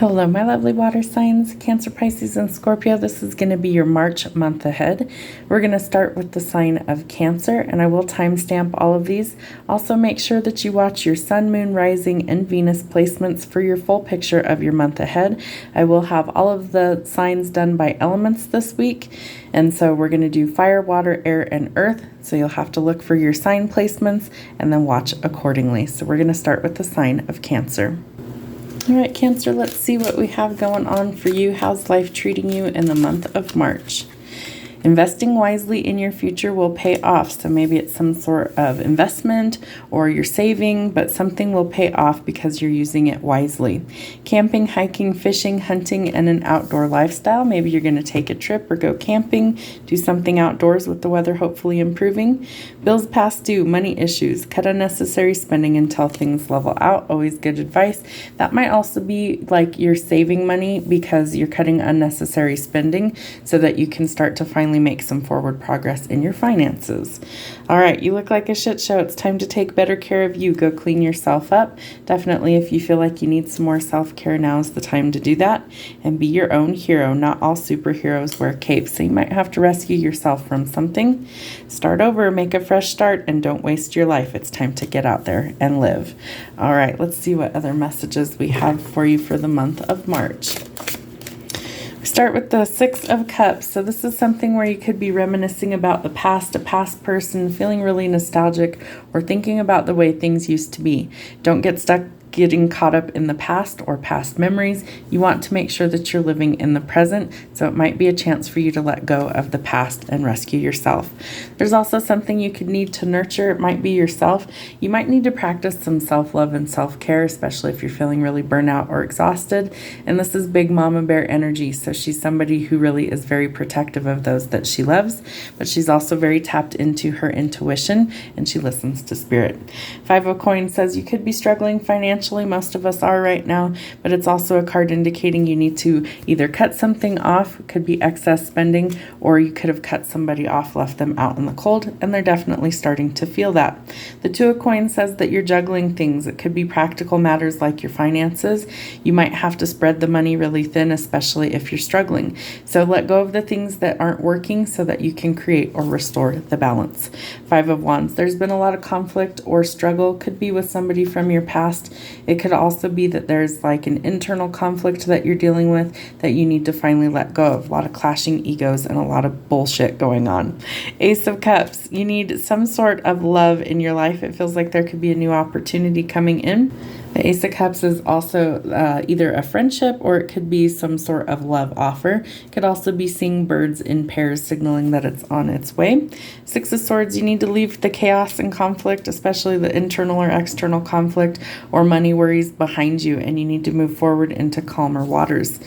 Hello, my lovely water signs, Cancer, Pisces, and Scorpio. This is going to be your March month ahead. We're going to start with the sign of Cancer, and I will timestamp all of these. Also, make sure that you watch your Sun, Moon, Rising, and Venus placements for your full picture of your month ahead. I will have all of the signs done by elements this week, and so we're going to do fire, water, air, and earth. So you'll have to look for your sign placements and then watch accordingly. So we're going to start with the sign of Cancer. All right, Cancer, let's see what we have going on for you. How's life treating you in the month of March? Investing wisely in your future will pay off. So maybe it's some sort of investment or you're saving, but something will pay off because you're using it wisely. Camping, hiking, fishing, hunting, and an outdoor lifestyle. Maybe you're going to take a trip or go camping, do something outdoors with the weather hopefully improving. Bills past due, money issues. Cut unnecessary spending until things level out. Always good advice. That might also be like you're saving money because you're cutting unnecessary spending so that you can start to finally make some forward progress in your finances. All right, you look like a shit show. It's time to take better care of you. Go clean yourself up. Definitely, if you feel like you need some more self-care, now is the time to do that. And be your own hero. Not all superheroes wear capes, so you might have to rescue yourself from something. Start over, make a fresh start, and don't waste your life. It's time to get out there and live. All right, let's see what other messages we have for you for the month of March. Start with the Six of Cups. So this is something where you could be reminiscing about the past, a past person, feeling really nostalgic, or thinking about the way things used to be. Don't get stuck getting caught up in the past or past memories. You want to make sure that you're living in the present, so it might be a chance for you to let go of the past and rescue yourself. There's also something you could need to nurture. It might be yourself. You might need to practice some self-love and self-care, especially if you're feeling really burnout or exhausted. And this is big mama bear energy, so she's somebody who really is very protective of those that she loves, but she's also very tapped into her intuition and she listens to spirit. Five of Coins says you could be struggling financially. Most of us are right now, but it's also a card indicating you need to either cut something off, could be excess spending, or you could have cut somebody off, left them out in the cold, and they're definitely starting to feel that. The Two of Coins says that you're juggling things. It could be practical matters like your finances. You might have to spread the money really thin, especially if you're struggling. So let go of the things that aren't working so that you can create or restore the balance. Five of Wands. There's been a lot of conflict or struggle. Could be with somebody from your past. It could also be that there's like an internal conflict that you're dealing with that you need to finally let go of. A lot of clashing egos and a lot of bullshit going on. Ace of Cups. You need some sort of love in your life. It feels like there could be a new opportunity coming in. The Ace of Cups is also either a friendship or it could be some sort of love offer. It could also be seeing birds in pairs, signaling that it's on its way. Six of Swords, you need to leave the chaos and conflict, especially the internal or external conflict or money worries behind you, and you need to move forward into calmer waters.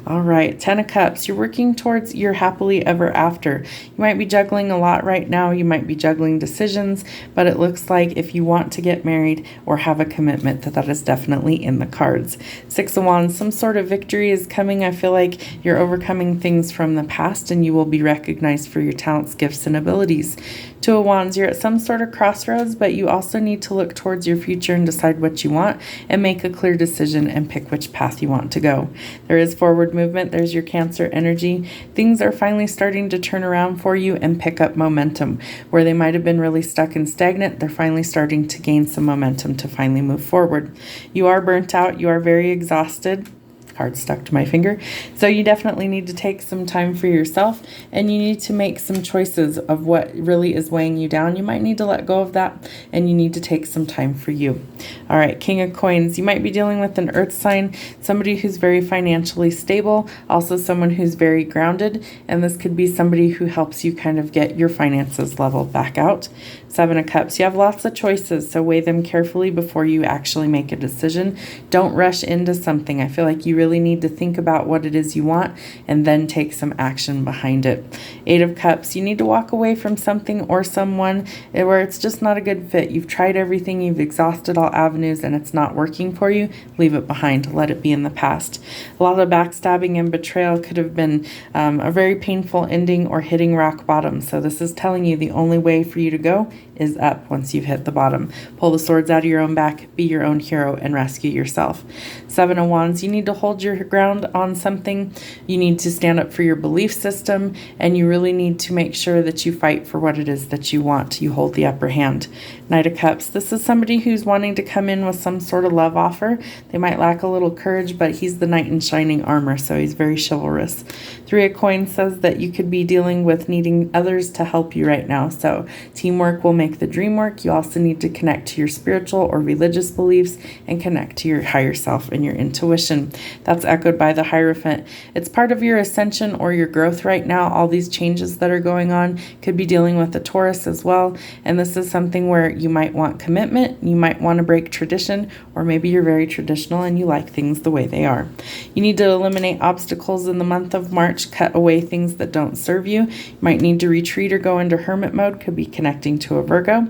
All right, Ten of Cups. You're working towards your happily ever after. You might be juggling a lot right now. You might be juggling decisions, but it looks like if you want to get married or have a commitment, that is definitely in the cards. Six of Wands. Some sort of victory is coming. I feel like you're overcoming things from the past and you will be recognized for your talents, gifts, and abilities. Two of Wands. You're at some sort of crossroads, but you also need to look towards your future and decide what you want and make a clear decision and pick which path you want to go. There is forward movement. There's your Cancer energy. Things are finally starting to turn around for you and pick up momentum. Where they might have been really stuck and stagnant, they're finally starting to gain some momentum to finally move forward. You are burnt out. You are very exhausted. Card stuck to my finger. So you definitely need to take some time for yourself and you need to make some choices of what really is weighing you down. You might need to let go of that and you need to take some time for you. All right, King of Coins. You might be dealing with an earth sign, somebody who's very financially stable, also someone who's very grounded, and this could be somebody who helps you kind of get your finances leveled back out. Seven of Cups. You have lots of choices, so weigh them carefully before you actually make a decision. Don't rush into something. I feel like you really need to think about what it is you want and then take some action behind it. Eight of Cups. You need to walk away from something or someone where it's just not a good fit. You've tried everything, you've exhausted all avenues, and it's not working for you. Leave it behind. Let it be in the past. A lot of backstabbing and betrayal could have been a very painful ending or hitting rock bottom. So this is telling you the only way for you to go is up once you've hit the bottom. Pull the swords out of your own back, be your own hero, and rescue yourself. Seven of Wands, you need to hold your ground on something. You need to stand up for your belief system, and you really need to make sure that you fight for what it is that you want. You hold the upper hand. Knight of Cups, this is somebody who's wanting to come in with some sort of love offer. They might lack a little courage, but he's the knight in shining armor, so he's very chivalrous. Three of Coins says that you could be dealing with needing others to help you right now. So teamwork will make the dream work. You also need to connect to your spiritual or religious beliefs and connect to your higher self and your intuition. That's echoed by the Hierophant. It's part of your ascension or your growth right now. All these changes that are going on could be dealing with the Taurus as well. And this is something where you might want commitment. You might want to break tradition, or maybe you're very traditional and you like things the way they are. You need to eliminate obstacles in the month of March. Cut away things that don't serve you. You might need to retreat or go into hermit mode. Could be connecting to a Virgo.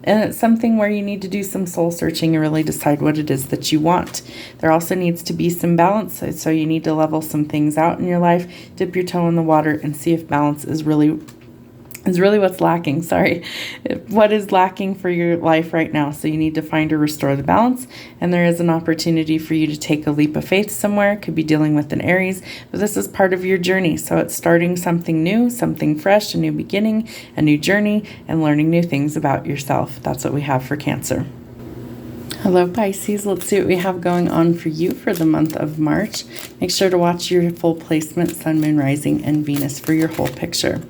And it's something where you need to do some soul searching and really decide what it is that you want. There also needs to be some balance. So you need to level some things out in your life, dip your toe in the water, and see if balance is really what's lacking. What is lacking for your life right now. So you need to find or restore the balance. And there is an opportunity for you to take a leap of faith somewhere. Could be dealing with an Aries, but this is part of your journey. So it's starting something new, something fresh, a new beginning, a new journey, and learning new things about yourself. That's what we have for Cancer. Hello Pisces, let's see what we have going on for you for the month of March. Make sure to watch your full placement, Sun, Moon, Rising, and Venus for your whole picture.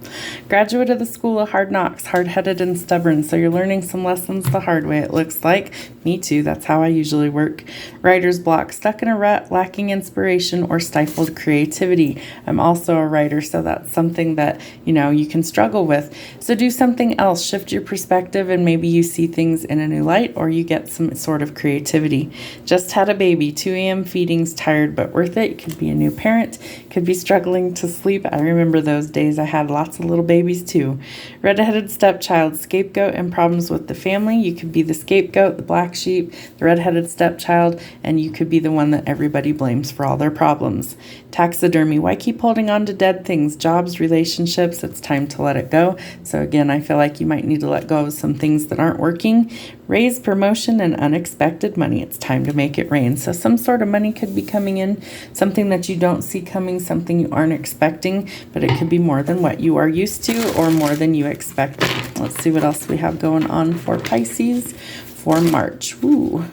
Graduate of the School of Hard Knocks, hard-headed and stubborn, so you're learning some lessons the hard way, it looks like. Me too, that's how I usually work. Writer's block, stuck in a rut, lacking inspiration, or stifled creativity. I'm also a writer, so that's something that, you can struggle with. So do something else, shift your perspective, and maybe you see things in a new light, or you get some sort of creativity. Just had a baby, 2 a.m. feedings, tired but worth it. Could be a new parent, could be struggling to sleep. I remember those days. I had lots of little babies too. Red-headed stepchild, scapegoat, and problems with the family. You could be the scapegoat, the black sheep, the red-headed stepchild, and you could be the one that everybody blames for all their problems. Taxidermy, why keep holding on to dead things? Jobs, relationships, it's time to let it go. So again, I feel like you might need to let go of some things that aren't working. Raise, promotion, and unexpected money. It's time to make it rain. So some sort of money could be coming in, something that you don't see coming, something you aren't expecting, but it could be more than what you are used to or more than you expected. Let's see what else we have going on for Pisces for March. Ooh.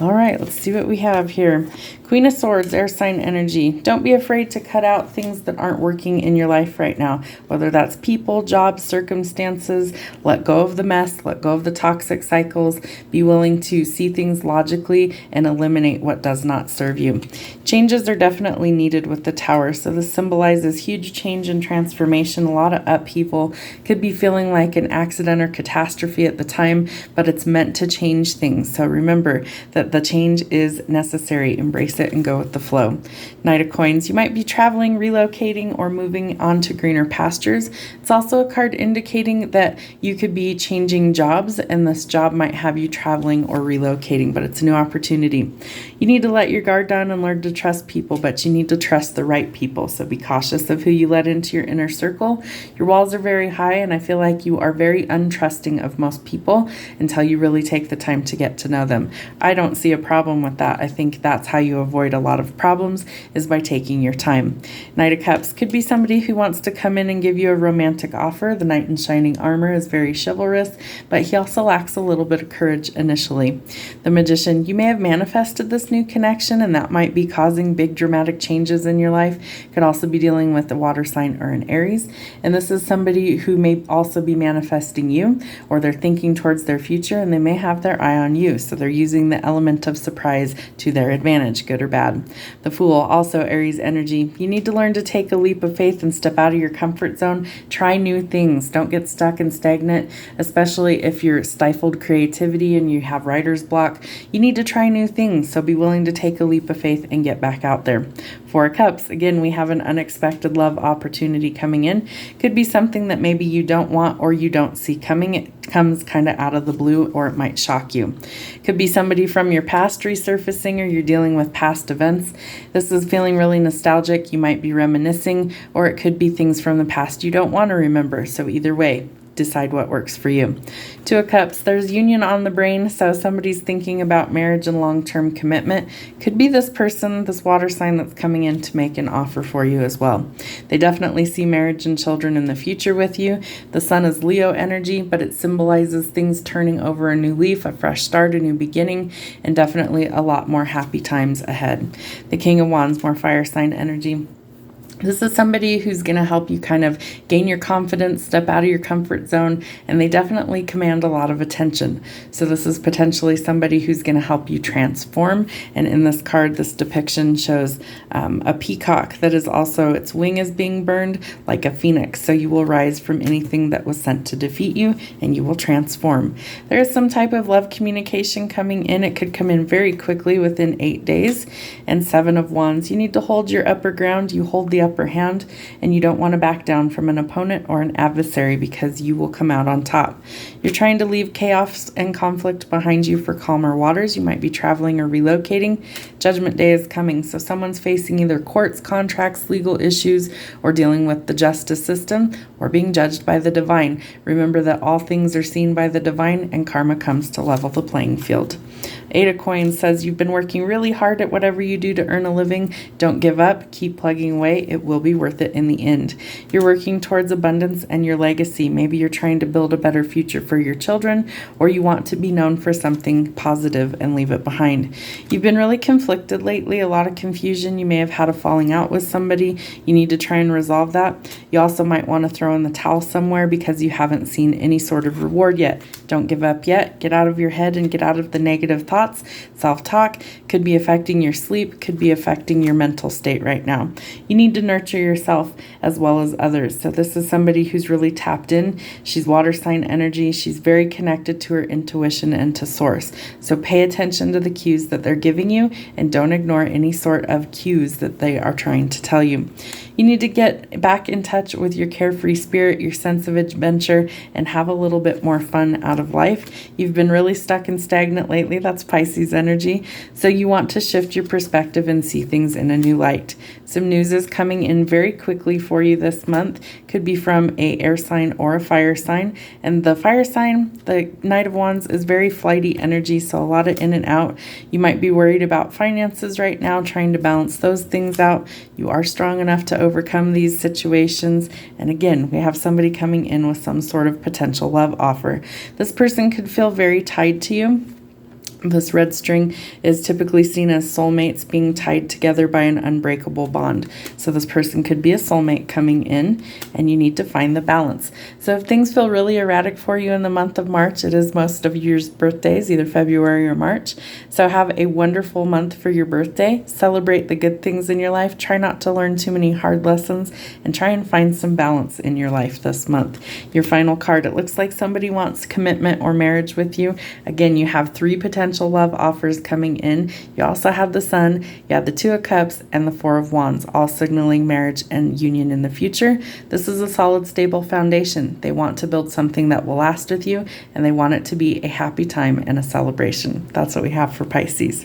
All right, let's see what we have here. Queen of Swords, air sign energy. Don't be afraid to cut out things that aren't working in your life right now, whether that's people, jobs, circumstances. Let go of the mess, let go of the toxic cycles. Be willing to see things logically and eliminate what does not serve you. Changes are definitely needed with the Tower, so this symbolizes huge change and transformation, a lot of upheaval. Could be feeling like an accident or catastrophe at the time, but it's meant to change things. So remember that the change is necessary. Embrace it and go with the flow. Knight of Coins, you might be traveling, relocating, or moving on to greener pastures. It's also a card indicating that you could be changing jobs, and this job might have you traveling or relocating, but it's a new opportunity. You need to let your guard down and learn to trust people, but you need to trust the right people. So be cautious of who you let into your inner circle. Your walls are very high, and I feel like you are very untrusting of most people until you really take the time to get to know them. I don't see a problem with that. I think that's how you avoid a lot of problems, is by taking your time. Knight of Cups could be somebody who wants to come in and give you a romantic offer. The knight in shining armor is very chivalrous, but he also lacks a little bit of courage initially. The Magician, you may have manifested this new connection, and that might be causing big dramatic changes in your life. Could also be dealing with a water sign or an Aries. And this is somebody who may also be manifesting you, or they're thinking towards their future, and they may have their eye on you. So they're using the element of surprise to their advantage, good or bad. The Fool, also Aries energy. You need to learn to take a leap of faith and step out of your comfort zone. Try new things. Don't get stuck and stagnant, especially if you're stifled creativity and you have writer's block. You need to try new things, so be willing to take a leap of faith and get back out there. Four of Cups, again, we have an unexpected love opportunity coming in. Could be something that maybe you don't want or you don't see coming. It comes kind of out of the blue, or it might shock you. Could be somebody from your past resurfacing, or you're dealing with past events. This is feeling really nostalgic. You might be reminiscing, or it could be things from the past you don't want to remember. So either way, decide what works for you. Two of Cups, there's union on the brain, so somebody's thinking about marriage and long-term commitment. Could be this person, this water sign that's coming in to make an offer for you as well. They definitely see marriage and children in the future with you. The sun is Leo energy, but it symbolizes things turning over a new leaf, a fresh start, a new beginning, and definitely a lot more happy times ahead. The King of Wands, more fire sign energy. This is somebody who's going to help you kind of gain your confidence, step out of your comfort zone, and they definitely command a lot of attention. So this is potentially somebody who's going to help you transform. And in this card, this depiction shows a peacock that is also, its wing is being burned like a phoenix. So you will rise from anything that was sent to defeat you, and you will transform. There is some type of love communication coming in. It could come in very quickly within 8 days. And Seven of Wands, you need to hold your upper ground. You hold the upper hand, and you don't want to back down from an opponent or an adversary because you will come out on top. You're trying to leave chaos and conflict behind you for calmer waters. You might be traveling or relocating. Judgment Day is coming, so someone's facing either courts, contracts, legal issues, or dealing with the justice system, or being judged by the divine. Remember that all things are seen by the divine, and karma comes to level the playing field. Eight of Coins says you've been working really hard at whatever you do to earn a living. Don't give up. Keep plugging away. It will be worth it in the end. You're working towards abundance and your legacy. Maybe you're trying to build a better future for your children, or you want to be known for something positive and leave it behind. You've been really conflicted lately, a lot of confusion. You may have had a falling out with somebody. You need to try and resolve that. You also might want to throw in the towel somewhere because you haven't seen any sort of reward yet. Don't give up yet. Get out of your head and get out of the negative thoughts. Self-talk could be affecting your sleep, could be affecting your mental state right now. You need to nurture yourself as well as others. So this is somebody who's really tapped in. She's water sign energy. She's very connected to her intuition and to source. So pay attention to the cues that they're giving you, and don't ignore any sort of cues that they are trying to tell you. You need to get back in touch with your carefree spirit, your sense of adventure, and have a little bit more fun out of life. You've been really stuck and stagnant lately. That's Pisces energy. So you want to shift your perspective and see things in a new light. Some news is coming in very quickly for you this month. Could be from a air sign or a fire sign. And the fire sign, the Knight of Wands, is very flighty energy, so a lot of in and out. You might be worried about finances right now, trying to balance those things out. You are strong enough to overcome these situations. And again, we have somebody coming in with some sort of potential love offer. This person could feel very tied to you. This red string is typically seen as soulmates being tied together by an unbreakable bond. So this person could be a soulmate coming in, and you need to find the balance. So if things feel really erratic for you in the month of March, it is most of your birthdays, either February or March. So have a wonderful month for your birthday. Celebrate the good things in your life. Try not to learn too many hard lessons, and try and find some balance in your life this month. Your final card, it looks like somebody wants commitment or marriage with you. Again, you have 3 potential love offers coming in. You also have the Sun, you have the Two of Cups, and the Four of Wands, all signaling marriage and union in the future. This is a solid, stable foundation. They want to build something that will last with you, and they want it to be a happy time and a celebration. That's what we have for Pisces.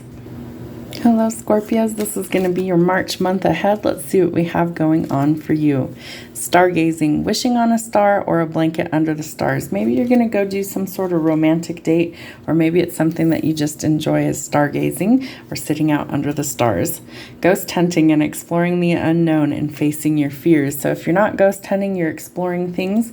Hello Scorpios, this is going to be your March month ahead. Let's see what we have going on for you. Stargazing, wishing on a star or a blanket under the stars. Maybe you're going to go do some sort of romantic date, or maybe it's something that you just enjoy as stargazing or sitting out under the stars. Ghost hunting and exploring the unknown and facing your fears. So if you're not ghost hunting, you're exploring things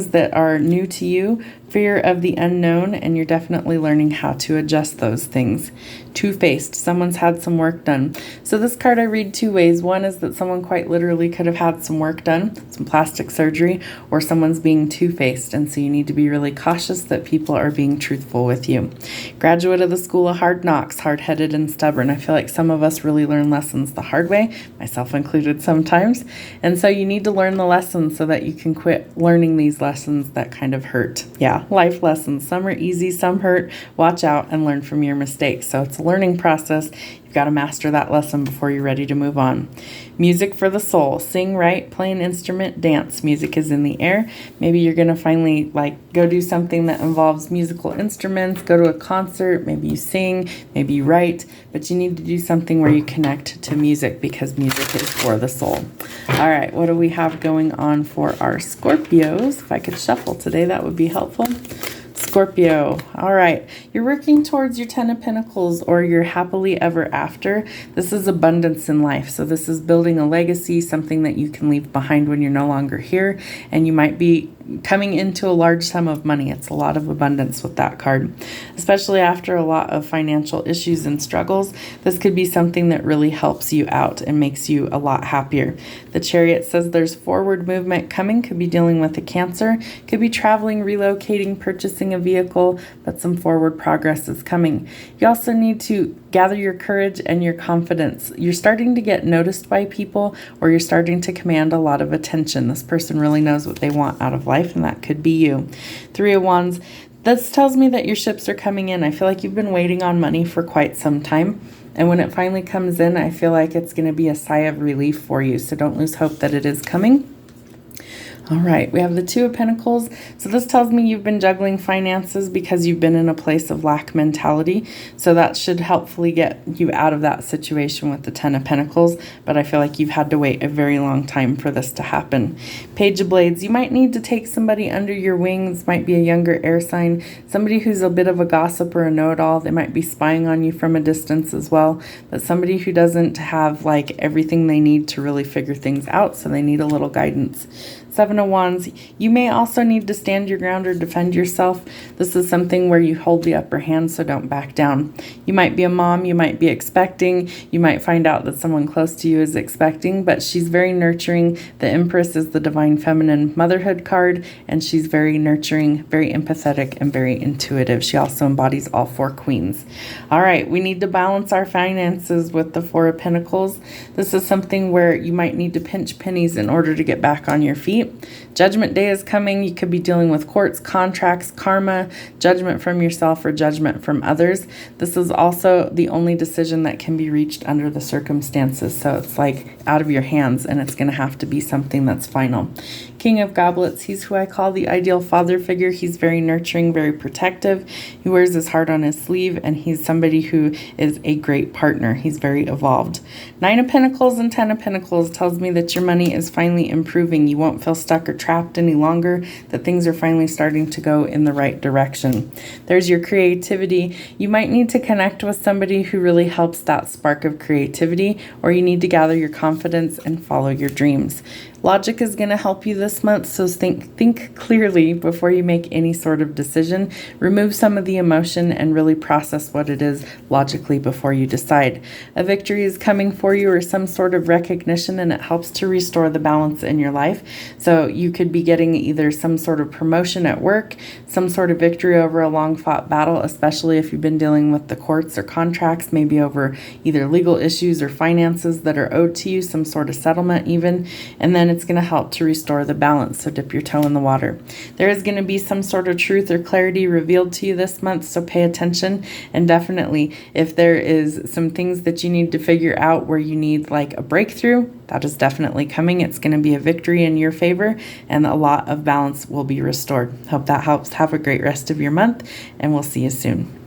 that are new to you, fear of the unknown, and you're definitely learning how to adjust those things. Two-faced, someone's had some work done. So this card I read 2 ways. One is that someone quite literally could have had some work done, some plastic surgery, or someone's being two-faced, and so you need to be really cautious that people are being truthful with you. Graduate of the School of Hard Knocks, hard-headed and stubborn. I feel like some of us really learn lessons the hard way, myself included sometimes, and so you need to learn the lessons so that you can quit learning these lessons that kind of hurt. Yeah, life lessons. Some are easy, some hurt. Watch out and learn from your mistakes. So it's a learning process. You've got to master that lesson before you're ready to move on. Music for the soul. Sing, write, play an instrument, dance. Music is in the air. Maybe you're going to finally go do something that involves musical instruments, go to a concert, maybe you sing, maybe you write, but you need to do something where you connect to music because music is for the soul. All right, what do we have going on for our Scorpios? If I could shuffle today, that would be helpful. Scorpio, all right, you're working towards your 10 of Pentacles or your happily ever after. This is abundance in life. So this is building a legacy, something that you can leave behind when you're no longer here. And you might be coming into a large sum of money. It's a lot of abundance with that card, especially after a lot of financial issues and struggles. This could be something that really helps you out and makes you a lot happier. The Chariot says there's forward movement coming. Could be dealing with a Cancer, could be traveling, relocating, purchasing a vehicle, but some forward progress is coming. You also need to gather your courage and your confidence. You're starting to get noticed by people, or you're starting to command a lot of attention. This person really knows what they want out of life, and that could be you. 3 of Wands. This tells me that your ships are coming in. I feel like you've been waiting on money for quite some time. And when it finally comes in, I feel like it's going to be a sigh of relief for you. So don't lose hope that it is coming. All right, we have the 2 of Pentacles. So this tells me you've been juggling finances because you've been in a place of lack mentality. So that should helpfully get you out of that situation with the 10 of Pentacles. But I feel like you've had to wait a very long time for this to happen. Page of Blades, you might need to take somebody under your wings. Might be a younger air sign, somebody who's a bit of a gossip or a know-it-all. They might be spying on you from a distance as well. But somebody who doesn't have everything they need to really figure things out. So they need a little guidance. 7 of Wands, you may also need to stand your ground or defend yourself. This is something where you hold the upper hand, so don't back down. You might be a mom, you might be expecting, you might find out that someone close to you is expecting, but she's very nurturing. The Empress is the divine feminine motherhood card, and she's very nurturing, very empathetic, and very intuitive. She also embodies all 4 queens. All right, we need to balance our finances with the 4 of Pentacles. This is something where you might need to pinch pennies in order to get back on your feet. Judgment Day is coming. You could be dealing with courts, contracts, karma, judgment from yourself or judgment from others. This is also the only decision that can be reached under the circumstances. So it's out of your hands, and it's going to have to be something that's final. King of Goblets, he's who I call the ideal father figure. He's very nurturing, very protective. He wears his heart on his sleeve, and he's somebody who is a great partner. He's very evolved. 9 of Pentacles and 10 of Pentacles tells me that your money is finally improving. You won't feel stuck or trapped any longer, that things are finally starting to go in the right direction. There's your creativity. You might need to connect with somebody who really helps that spark of creativity, or you need to gather your confidence and follow your dreams. Logic is going to help you this month, so think clearly before you make any sort of decision. Remove some of the emotion and really process what it is logically before you decide. A victory is coming for you, or some sort of recognition, and it helps to restore the balance in your life. So you could be getting either some sort of promotion at work, some sort of victory over a long-fought battle, especially if you've been dealing with the courts or contracts, maybe over either legal issues or finances that are owed to you, some sort of settlement even, and then it's going to help to restore the balance, so dip your toe in the water. There is going to be some sort of truth or clarity revealed to you this month, so pay attention. And definitely, if there is some things that you need to figure out where you need a breakthrough, that is definitely coming. It's going to be a victory in your favor, and a lot of balance will be restored. Hope that helps. Have a great rest of your month, and we'll see you soon.